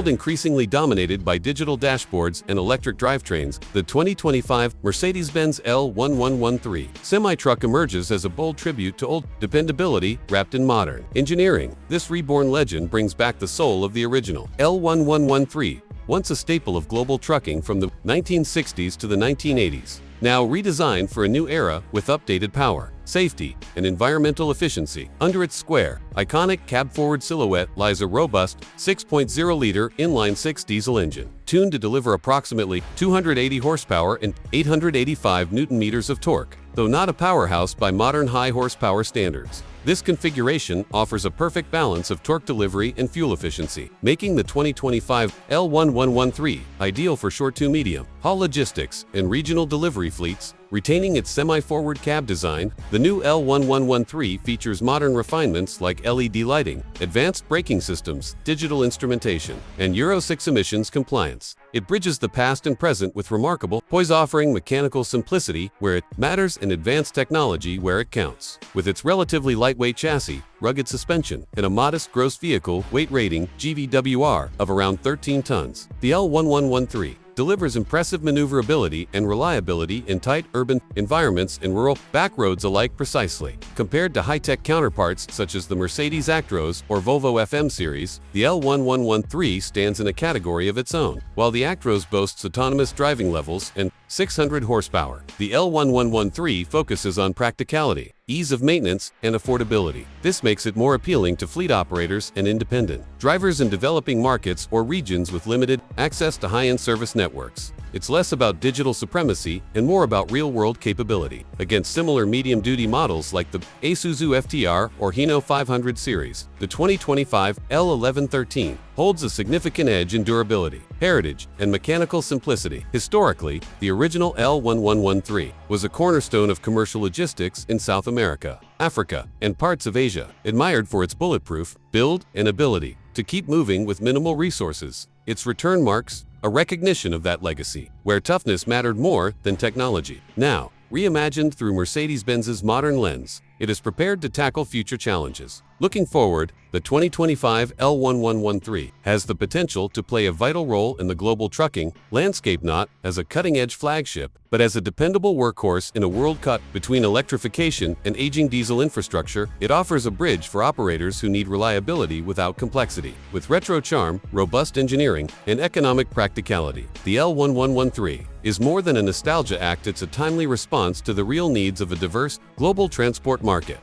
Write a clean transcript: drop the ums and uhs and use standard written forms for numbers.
world increasingly dominated by digital dashboards and electric drivetrains, the 2025 Mercedes-Benz L1113 semi-truck emerges as a bold tribute to old dependability wrapped in modern engineering. This reborn legend brings back the soul of the original L1113, once a staple of global trucking from the 1960s to the 1980s. Now redesigned for a new era with updated power, safety, and environmental efficiency. Under its square, iconic cab-forward silhouette lies a robust 6.0-liter inline-six diesel engine, tuned to deliver approximately 280 horsepower and 885 newton-meters of torque. Though not a powerhouse by modern high-horsepower standards, this configuration offers a perfect balance of torque delivery and fuel efficiency, making the 2025 L1113 ideal for short to medium haul logistics and regional delivery fleets. Retaining its semi-forward cab design, the new L1113 features modern refinements like LED lighting, advanced braking systems, digital instrumentation, and Euro 6 emissions compliance. It bridges the past and present with remarkable poise, offering mechanical simplicity where it matters and advanced technology where it counts. With its relatively lightweight chassis, rugged suspension, and a modest gross vehicle weight rating (GVWR) of around 13 tons, the L1113 delivers impressive maneuverability and reliability in tight urban environments and rural back roads alike. Precisely compared to high-tech counterparts such as the Mercedes Actros or Volvo FM series, the L1113 stands in a category of its own. While the Actros boasts autonomous driving levels and 600 horsepower, the L1113 focuses on practicality, ease of maintenance, and affordability. This makes it more appealing to fleet operators and independent drivers in developing markets or regions with limited access to high-end service networks. It's less about digital supremacy and more about real-world capability. Against similar medium-duty models like the Isuzu FTR or Hino 500 series, the 2025 L1113 holds a significant edge in durability, heritage, and mechanical simplicity. Historically, the original L1113 was a cornerstone of commercial logistics in South America, Africa, and parts of Asia, admired for its bulletproof build and ability to keep moving with minimal resources. Its return marks a recognition of that legacy, where toughness mattered more than technology. Now, reimagined through Mercedes-Benz's modern lens, it is prepared to tackle future challenges. Looking forward, the 2025 L1113 has the potential to play a vital role in the global trucking landscape, not as a cutting-edge flagship, but as a dependable workhorse in a world caught between electrification and aging diesel infrastructure. It offers a bridge for operators who need reliability without complexity. With retro charm, robust engineering, and economic practicality, the L1113 is more than a nostalgia act. It's a timely response to the real needs of a diverse global transport market.